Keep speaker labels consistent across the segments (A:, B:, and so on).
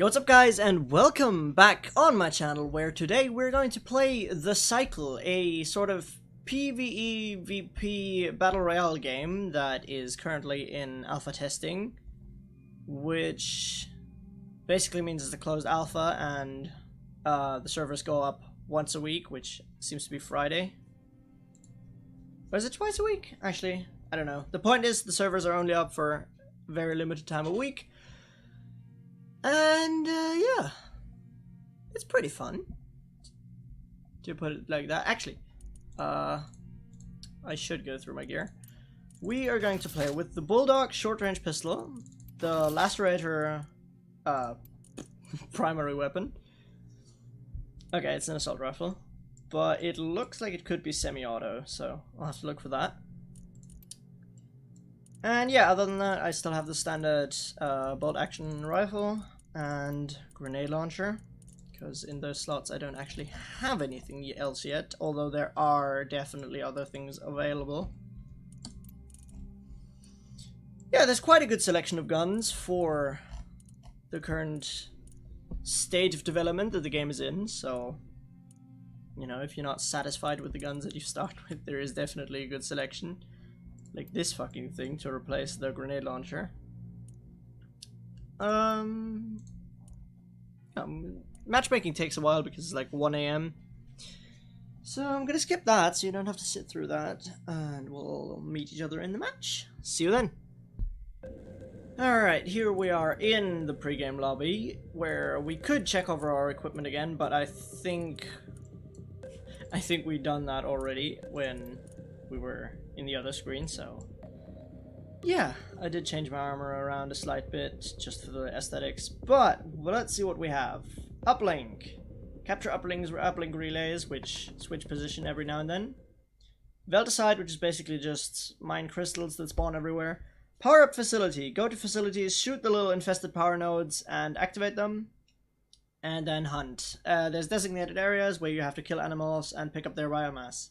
A: Yo, what's up guys, and welcome back on my channel, where today we're going to play The Cycle, a sort of PvE Battle Royale game that is currently in alpha testing, which basically means it's a closed alpha and the servers go up once a week, which seems to be Friday. Or is it twice a week? Actually, I don't know. The point is, the servers are only up for a very limited time a week. And, yeah, it's pretty fun, to put it like that. Actually, I should go through my gear. We are going to play with the Bulldog short-range pistol, the Lacerator, primary weapon. Okay, it's an assault rifle, but it looks like it could be semi-auto, so I'll have to look for that. And yeah, other than that, I still have the standard bolt-action rifle and grenade launcher, because in those slots I don't actually have anything else yet, although there are definitely other things available. Yeah, there's quite a good selection of guns for the current stage of development that the game is in, so, you know, if you're not satisfied with the guns that you start with, there is definitely a good selection. Like this fucking thing to replace the grenade launcher. Matchmaking takes a while because it's like 1 AM. So I'm gonna skip that so you don't have to sit through that. And we'll meet each other in the match. See you then. Alright, here we are in the pregame lobby, where we could check over our equipment again, but I think we've done that already when we were in the other screen, so yeah, I did change my armor around a slight bit just for the aesthetics, but let's see what we have. Uplink. Capture uplink relays, which switch position every now and then. Velticide, which is basically just mine crystals that spawn everywhere. Power up facility. Go to facilities, shoot the little infested power nodes and activate them. And then hunt. There's designated areas where you have to kill animals and pick up their biomass.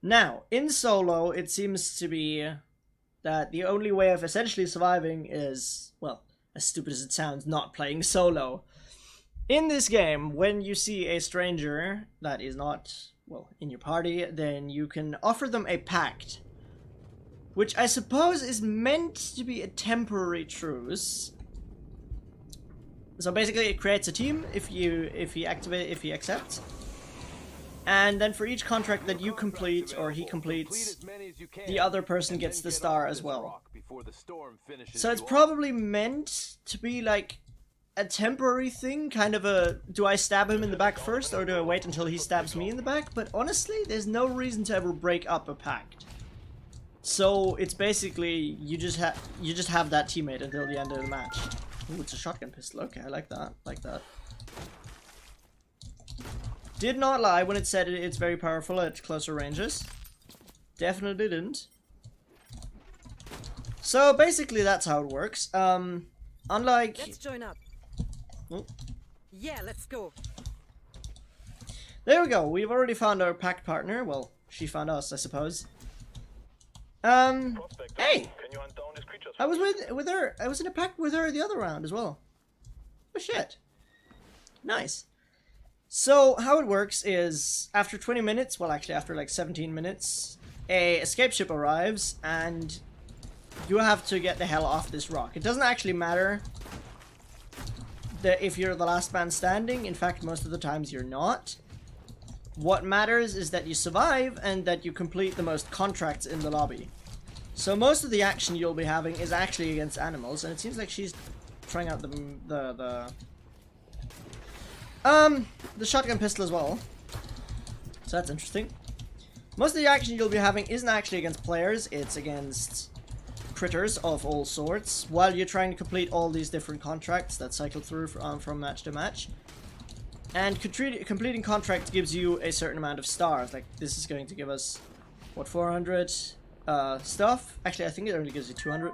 A: Now, in solo, it seems to be that the only way of essentially surviving is, well, as stupid as it sounds, not playing solo. In this game, when you see a stranger that is not, well, in your party, then you can offer them a pact, which I suppose is meant to be a temporary truce. So basically, it creates a team if he accepts. And then for each contract that you complete, or he completes, the other person gets the star as well. So it's probably meant to be like a temporary thing, kind of a, do I stab him in the back first, or do I wait until he stabs me in the back? But honestly, there's no reason to ever break up a pact. So it's basically, you just have that teammate until the end of the match. Ooh, it's a shotgun pistol. Okay, I like that. Did not lie when it said it's very powerful at closer ranges. Definitely didn't. So basically that's how it works. Unlike...
B: Let's join up.
A: Oh.
B: Yeah, let's go.
A: There we go. We've already found our pact partner. Well, she found us, I suppose. Hey! I was with her. I was in a pact with her the other round as well. Oh shit. Nice. So, how it works is, after 20 minutes, well actually after like 17 minutes, a escape ship arrives, and you have to get the hell off this rock. It doesn't actually matter that if you're the last man standing. In fact, most of the times you're not. What matters is that you survive, and that you complete the most contracts in the lobby. So most of the action you'll be having is actually against animals, and it seems like she's trying out the shotgun pistol as well. So that's interesting. Most of the action you'll be having isn't actually against players, it's against critters of all sorts, while you're trying to complete all these different contracts that cycle through from match to match. And completing contracts gives you a certain amount of stars. Like, this is going to give us, what, 400 stuff? Actually, I think it only gives you 200.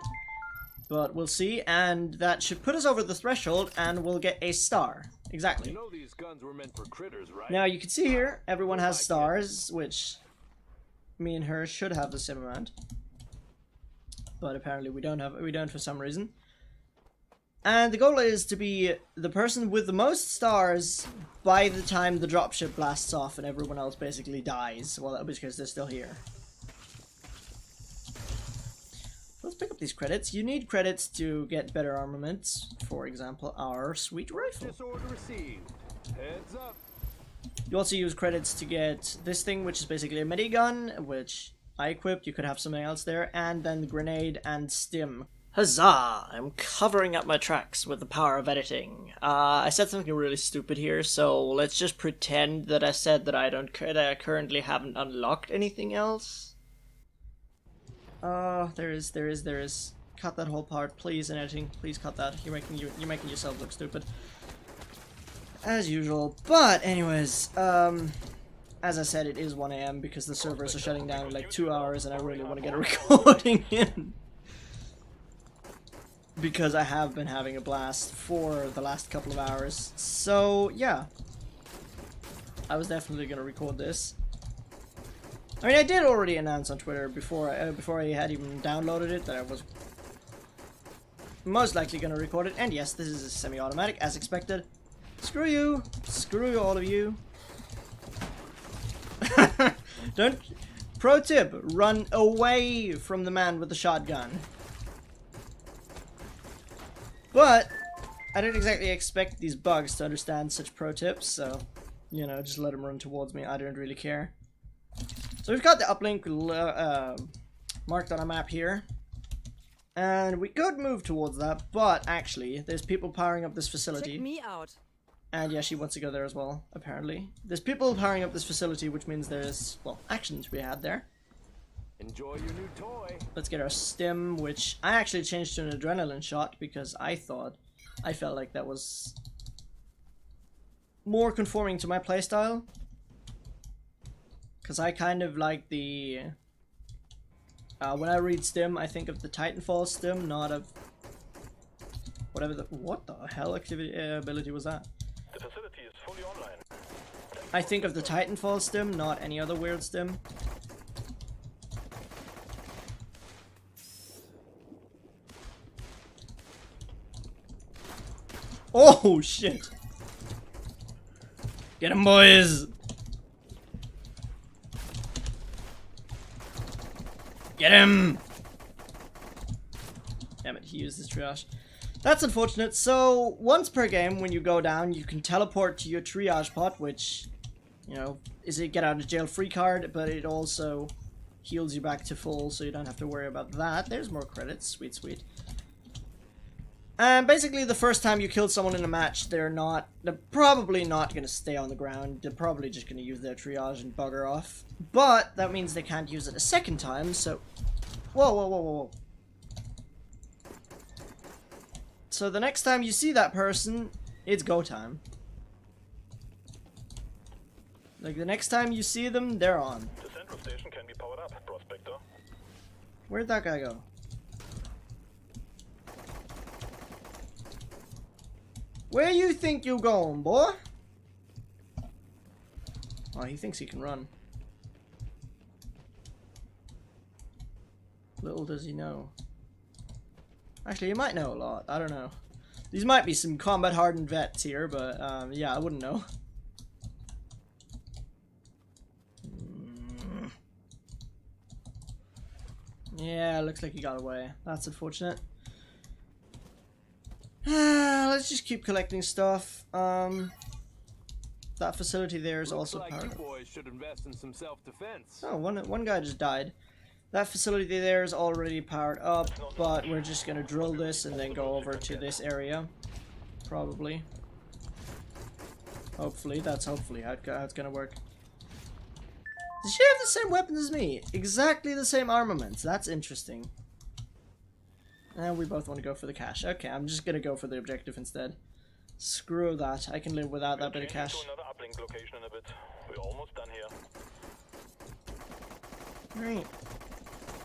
A: But we'll see, and that should put us over the threshold, and we'll get a star. Exactly.
C: You know these guns were meant for critters, right?
A: Now you can see here, everyone has stars, which me and her should have the same amount. But apparently we don't for some reason. And the goal is to be the person with the most stars by the time the dropship blasts off and everyone else basically dies. Well, because they're still here. Let's pick up these credits. You need credits to get better armaments. For example, our sweet rifle.
C: Disorder received. Heads up.
A: You also use credits to get this thing, which is basically a minigun, which I equipped. You could have something else there. And then the grenade and stim. Huzzah! I'm covering up my tracks with the power of editing. I said something really stupid here, so let's just pretend that I said that I currently haven't unlocked anything else. There is. Cut that whole part, please, in editing. Please cut that. You're making yourself look stupid. As usual. But anyways, as I said, it is 1 AM because the servers are shutting down in like 2 hours and I really want to get a recording in. Because I have been having a blast for the last couple of hours. So, yeah. I was definitely going to record this. I mean, I did already announce on Twitter before I had even downloaded it that I was most likely going to record it. And yes, this is a semi-automatic, as expected. Screw you. Screw you, all of you. Don't... Pro tip, run away from the man with the shotgun. But I didn't exactly expect these bugs to understand such pro tips, so, you know, just let them run towards me. I don't really care. So we've got the uplink marked on a map here. And we could move towards that, but actually, there's people powering up this facility.
B: Check me out.
A: And yeah, she wants to go there as well, apparently. There's people powering up this facility, which means there's, well, action to be had there.
C: Enjoy your new toy.
A: Let's get our stim, which I actually changed to an adrenaline shot because I felt like that was more conforming to my playstyle. Because I kind of like the... when I read stim, I think of the Titanfall stim, not of... whatever the... what the hell ability was that?
C: The facility is fully online.
A: I think of the Titanfall stim, not any other weird stim. Oh, shit! Get him, boys! Get him! Damn it, he used his triage. That's unfortunate. So, once per game, when you go down, you can teleport to your triage pot, which, you know, is a get out of jail free card, but it also heals you back to full, so you don't have to worry about that. There's more credits. Sweet, sweet. And basically, the first time you kill someone in a match, they're probably not going to stay on the ground. They're probably just going to use their triage and bugger off. But that means they can't use it a second time, so... Whoa, whoa, whoa, whoa. So the next time you see that person, it's go time. Like, the next time you see them, they're on.
C: The central station can be powered up, Prospector.
A: Where'd that guy go? Where you think you going, boy? Oh, he thinks he can run. Little does he know. Actually, he might know a lot. I don't know. These might be some combat-hardened vets here, but yeah, I wouldn't know. Yeah, looks like he got away. That's unfortunate. Let's just keep collecting stuff. That facility there is also
C: like
A: powered
C: you
A: up.
C: boys should invest in some self-defense.
A: Oh, one guy just died. That facility there is already powered up, but we're just gonna drill this and then go over to this area. Probably. Hopefully, that's hopefully how it's gonna work. Does she have the same weapons as me? Exactly the same armaments. That's interesting. And we both want to go for the cash. Okay, I'm just gonna go for the objective instead. Screw that. I can live without that bit of cash.
C: Another uplink location in a bit. We're almost done here.
A: Right.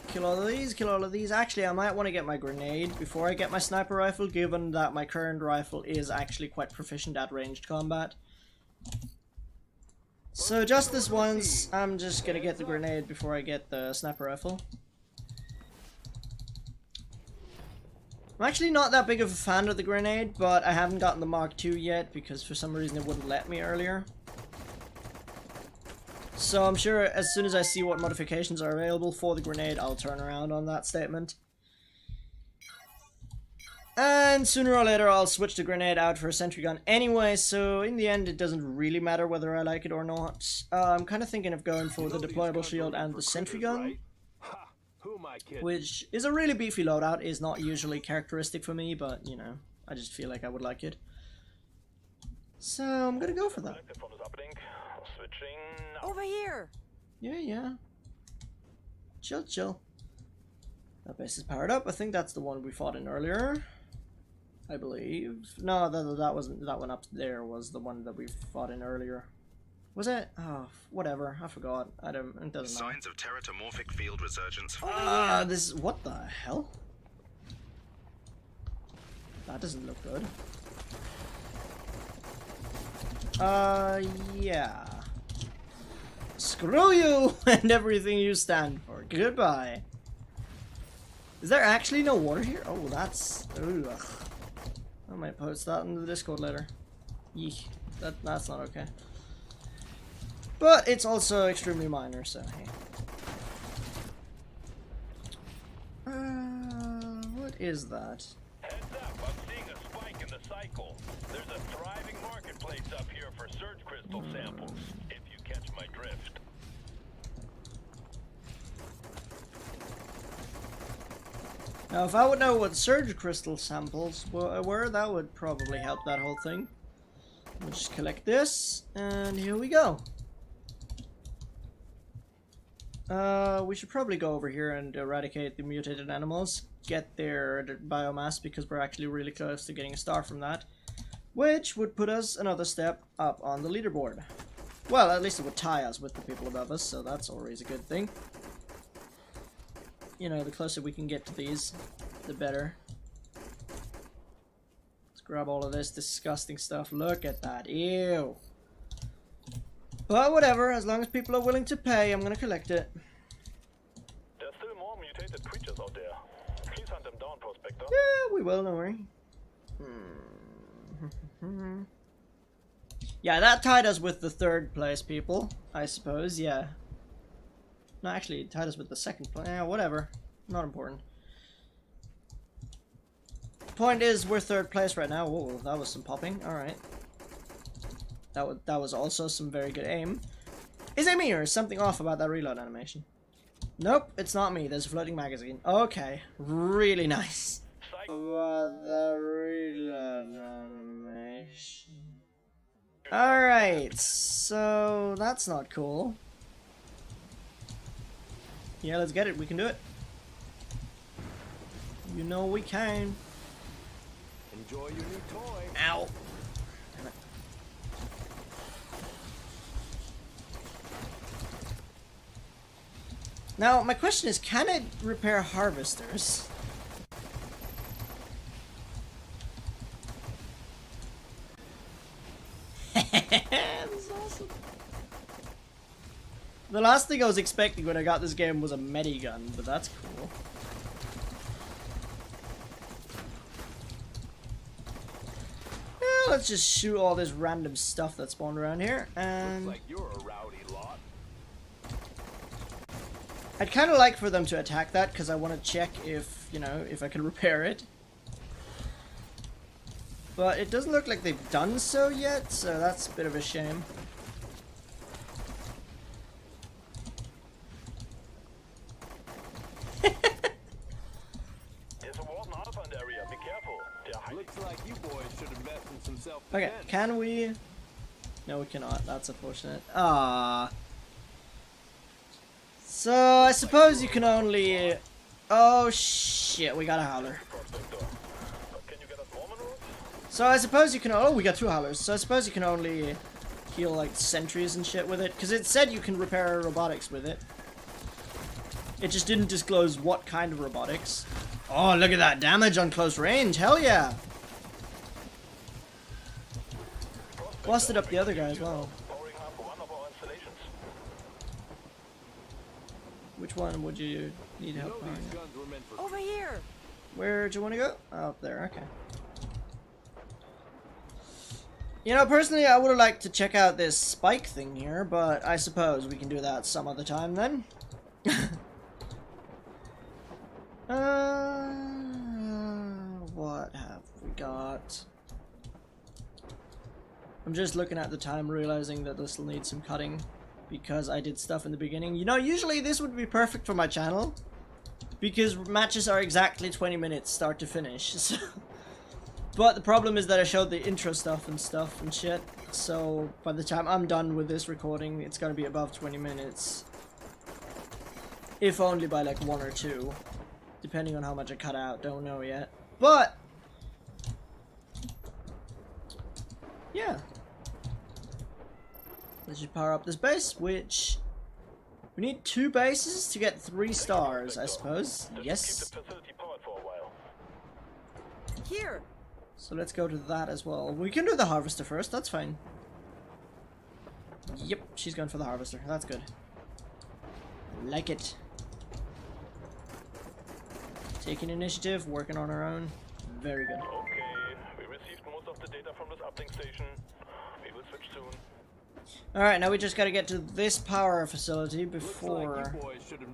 A: Kill all of these, kill all of these. Actually, I might want to get my grenade before I get my sniper rifle, given that my current rifle is actually quite proficient at ranged combat. So just this once, I'm just gonna get the grenade before I get the sniper rifle. I'm actually not that big of a fan of the grenade, but I haven't gotten the Mark II yet because for some reason it wouldn't let me earlier. So I'm sure as soon as I see what modifications are available for the grenade, I'll turn around on that statement. And sooner or later I'll switch the grenade out for a sentry gun anyway, so in the end it doesn't really matter whether I like it or not. I'm kind of thinking of going for the deployable shield and the sentry gun. Which is a really beefy loadout, is not usually characteristic for me, but, you know, I just feel like I would like it. So, I'm gonna go for that.
B: Over here!
A: Yeah. Chill, chill. That base is powered up. I think that's the one we fought in earlier. I believe. No, that wasn't, that one up there was the one that we fought in earlier. Was it? Oh, whatever. I forgot. I don't. It doesn't matter.
D: Signs of teratomorphic field resurgence.
A: This. What the hell? That doesn't look good. Yeah. Screw you and everything you stand for. Goodbye. Is there actually no water here? Oh, that's. Ugh. I might post that in the Discord later. Yeesh. That's not okay. But it's also extremely minor, so hey. What is that?
C: Heads up, I'm seeing a spike in the cycle. There's a thriving marketplace up here for surge crystal samples, if you catch my drift.
A: Now, if I would know what surge crystal samples were, that would probably help that whole thing. We'll just collect this, and here we go. We should probably go over here and eradicate the mutated animals, get their biomass, because we're actually really close to getting a star from that, which would put us another step up on the leaderboard. Well, at least it would tie us with the people above us, so that's always a good thing. You know, the closer we can get to these, the better. Let's grab all of this disgusting stuff. Look at that. Ew. But whatever, as long as people are willing to pay, I'm gonna collect it.
C: There's still more mutated creatures out there. Please hunt them down, Prospector.
A: Yeah, we will, don't worry. Yeah, that tied us with the third place people, I suppose, yeah. No, actually, it tied us with the second place. Yeah, whatever. Not important. Point is, we're third place right now. Whoa, that was some popping. Alright. That was also some very good aim. Is it me or is something off about that reload animation? Nope, it's not me. There's a floating magazine. Okay, really nice. About the reload animation. Alright, so that's not cool. Yeah, let's get it. We can do it. You know we can.
C: Enjoy your new toy.
A: Ow. Damn it. Now, my question is, can it repair harvesters? That's awesome. The last thing I was expecting when I got this game was a medigun, but that's cool. Yeah, let's just shoot all this random stuff that spawned around here, and
C: Looks like you're a rowdy lot.
A: I'd kind of like for them to attack that, because I want to check if, you know, if I can repair it. But it doesn't look like they've done so yet, so that's a bit of a shame.
C: There's a Warden Halfhand area. Be careful. Looks like you boys should invest in some self-defense.
A: Okay, can we? No, we cannot. That's unfortunate. Ah. So I suppose you can only. Oh shit! We got a howler.
C: Can you get us more minerals?
A: So I suppose you can. Oh, we got two howlers. So I suppose you can only heal like sentries and shit with it, because it said you can repair robotics with it. It just didn't disclose what kind of robotics. Oh, look at that damage on close range. Hell yeah! Busted up the other guy as well.
C: Powering up one of our installations.
A: Which one would you need help on?
B: Over here!
A: Where do you want to go? Oh, up there, okay. You know, personally, I would have liked to check out this spike thing here, but I suppose we can do that some other time then. What have we got? I'm just looking at the time, realizing that this will need some cutting because I did stuff in the beginning. You know, usually this would be perfect for my channel because matches are exactly 20 minutes start to finish. So. But the problem is that I showed the intro stuff and shit, so by the time I'm done with this recording, it's gonna be above 20 minutes. If only by like 1 or 2, depending on how much I cut out, don't know yet. But, yeah. Let's just power up this base, which, we need 2 bases to get 3 stars, I suppose. Yes.
B: Here.
A: So let's go to that as well. We can do the harvester first, that's fine. Yep, she's going for the harvester. That's good. Like it. Taking initiative, working on her own. Very good.
C: Okay, we received most of the data from this uplink station. We will switch soon.
A: Alright, now we just gotta get to this power facility before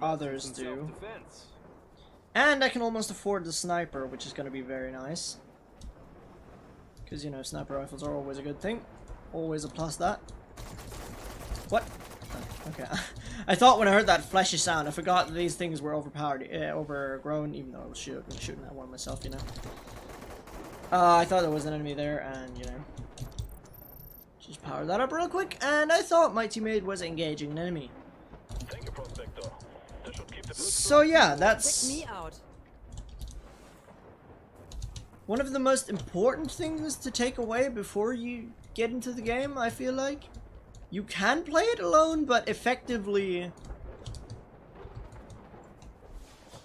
A: others do. And I can almost afford the sniper, which is gonna be very nice. Because, you know, sniper rifles are always a good thing. Always a plus that. What? Oh, okay. I thought when I heard that flashy sound, I forgot that these things were overpowered, overgrown, even though I was shooting at one myself, you know. I thought there was an enemy there, and, you know. Just power that up real quick, and I thought my teammate was engaging an enemy.
C: Thank you, Prospector. This should keep the
A: So yeah,
B: Check
A: that's
B: me out.
A: one of the most important things to take away before you get into the game, I feel like. You can play it alone, but effectively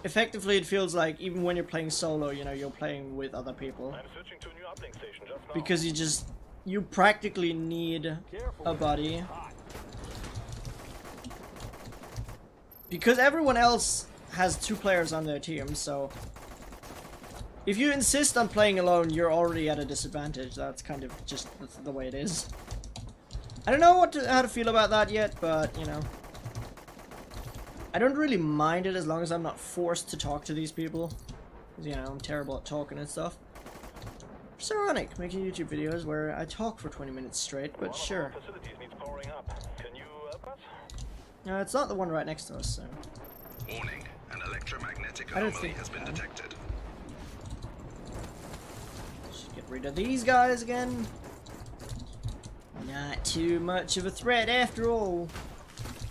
A: it feels like even when you're playing solo, you know, you're playing with other people.
C: I'm switching to a new uplink station just now.
A: Because you practically need a buddy. Because everyone else has 2 players on their team, so if you insist on playing alone, you're already at a disadvantage. That's kind of just the way it is. I don't know how to feel about that yet, but, you know. I don't really mind it as long as I'm not forced to talk to these people. Because, you know, I'm terrible at talking and stuff. It's ironic, making YouTube videos where I talk for 20 minutes straight, but sure.
C: One of our facilities needs powering up. Can you help us?
A: It's not the one right next to us, so.
D: Warning, an electromagnetic
A: I don't
D: anomaly
A: think
D: has been
A: so.
D: detected.
A: Just get rid of these guys again. Not too much of a threat after all.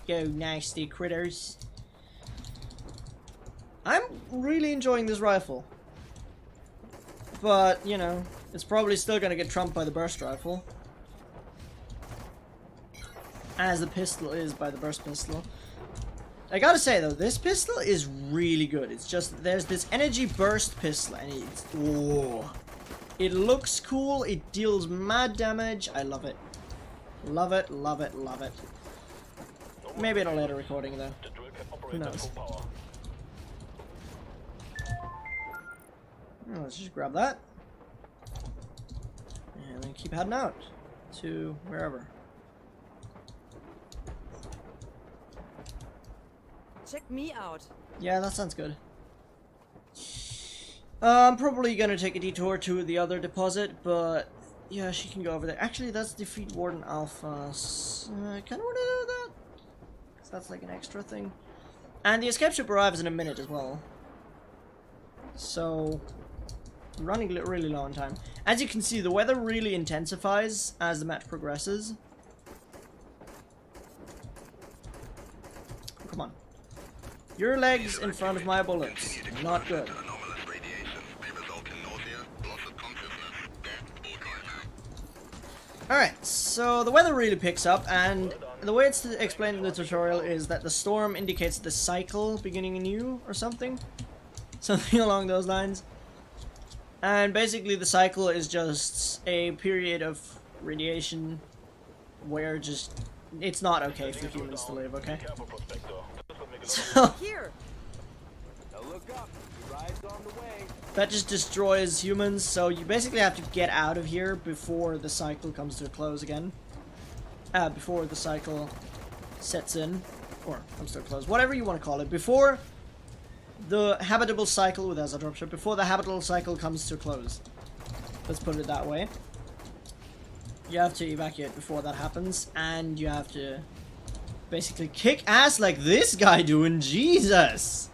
A: Go, nasty critters. I'm really enjoying this rifle. But, you know, it's probably still gonna get trumped by the burst rifle. As the pistol is by the burst pistol. I gotta say though, this pistol is really good. It's just, there's this energy burst pistol and it's, whoa. It looks cool, it deals mad damage, I love it. Love it, love it, love it. Maybe in a later recording though.
C: The drill can operate
A: Who
C: at
A: knows?
C: full power.
A: Let's just grab that. And then keep heading out to wherever.
B: Check me out.
A: Yeah, that sounds good. I'm probably gonna take a detour to the other deposit, but yeah, she can go over there. Actually, that's defeat Warden Alpha. So, I kinda wanna do that. Cause that's like an extra thing. And the escape ship arrives in a minute as well. So, running really low on time. As you can see, the weather really intensifies as the match progresses. Come on. Your legs in front of my bullets. Not good.
D: Anomalous radiation may result in nausea, loss of consciousness, death, or dryness.
A: Alright, so the weather really picks up, and the way it's explained in the tutorial is that the storm indicates the cycle beginning anew, or something. Something along those lines. And basically the cycle is just a period of radiation where just, it's not okay for humans to live, okay?
C: Careful, Prospector. This will make it
A: So,
B: Here.
C: Look up. The ride's on the way.
A: That just destroys humans, so you basically have to get out of here before the cycle comes to a close again. Before the cycle sets in, or comes to a close, whatever you want to call it. Before the habitable cycle, as a dropship, before the habitable cycle comes to a close. Let's put it that way. You have to evacuate before that happens, and you have to basically kick ass like this guy doing. Jesus!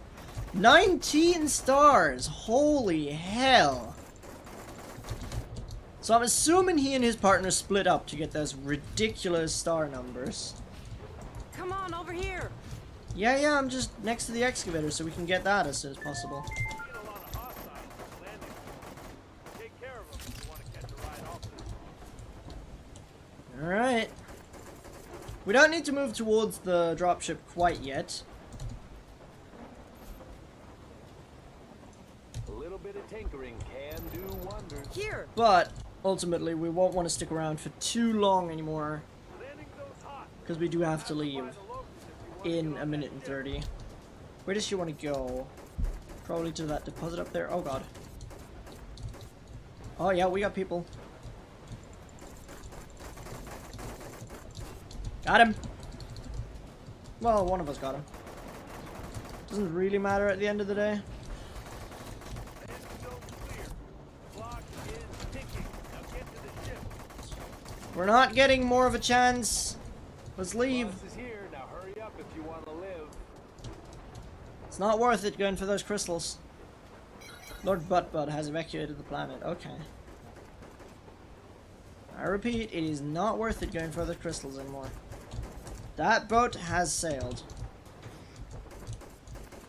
A: 19 stars! Holy hell! So I'm assuming he and his partner split up to get those ridiculous star numbers.
B: Come on, over here.
A: Yeah, I'm just next to the excavator so we can get that as soon as possible.
C: Seeing a lot of hostiles on the landing. Take care of them if you want to catch a ride off this.
A: Alright. We don't need to move towards the dropship quite yet.
C: A little bit of tinkering can do wonders.
B: Here.
A: But ultimately we won't want to stick around for too long anymore,
C: Landing those hot.
A: because we do have to leave in a minute and 30. Where does she want to go? Probably to that deposit up there. Oh god. Oh yeah, we got people. Got him! Well, one of us got him. Doesn't really matter at the end of the day.
C: Landing zone clear. Clock is ticking. Now get to the ship.
A: We're not getting more of a chance. Let's leave.
C: Boss is here. Now hurry up if you want to live.
A: It's not worth it going for those crystals. Lord Buttbud has evacuated the planet. Okay. I repeat, it is not worth it going for the crystals anymore. That boat has sailed.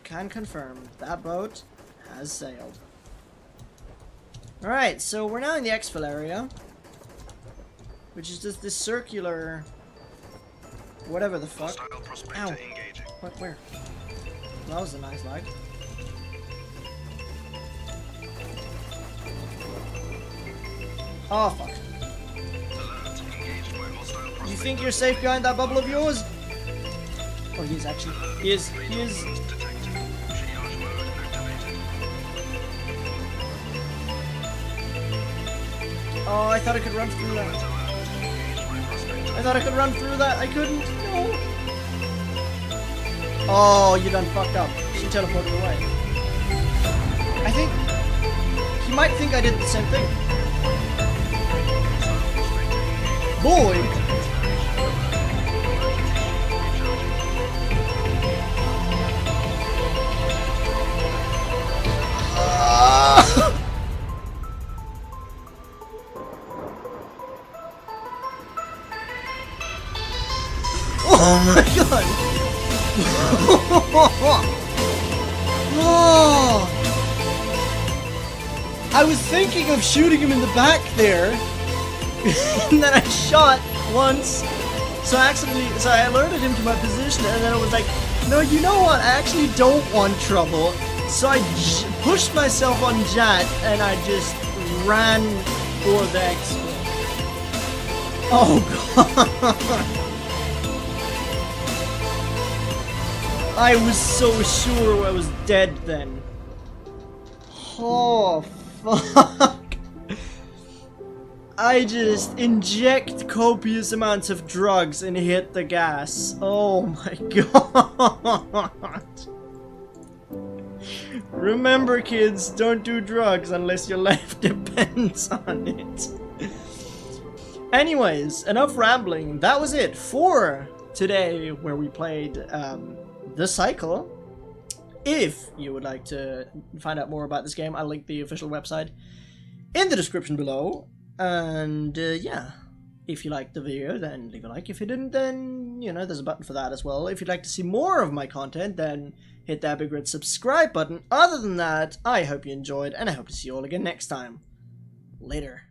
A: Can confirm, that boat has sailed. Alright, so we're now in the exfil area, which is just this circular whatever the fuck.
D: Hostile prospector
A: Ow.
D: engaging.
A: What, where? That was a nice lag. Oh fuck.
D: Alert. Engaged by hostile prospector.
A: You think you're safe behind that bubble of yours? Oh, he is actually. He is.
D: Detected. Triage mode activated.
A: Oh, I thought I could run through that. I thought I could run through that. I couldn't. No. Oh, you done fucked up. She teleported away. I think he might think I did the same thing. Boy. Oh my god! Oh. I was thinking of shooting him in the back there, and then I shot once, so I alerted him to my position, and then I was like, no, you know what, I actually don't want trouble, so I pushed myself on Jat, and I just ran for the exit. Oh god! I was so sure I was dead then. Oh, fuck. I just inject copious amounts of drugs and hit the gas. Oh my god. Remember, kids, don't do drugs unless your life depends on it. Anyways, enough rambling. That was it for today, where we played The Cycle. If you would like to find out more about this game, I'll link the official website in the description below. And yeah, if you liked the video, then leave a like. If you didn't, then, you know, there's a button for that as well. If you'd like to see more of my content, then hit that big red subscribe button. Other than that, I hope you enjoyed, and I hope to see you all again next time. Later.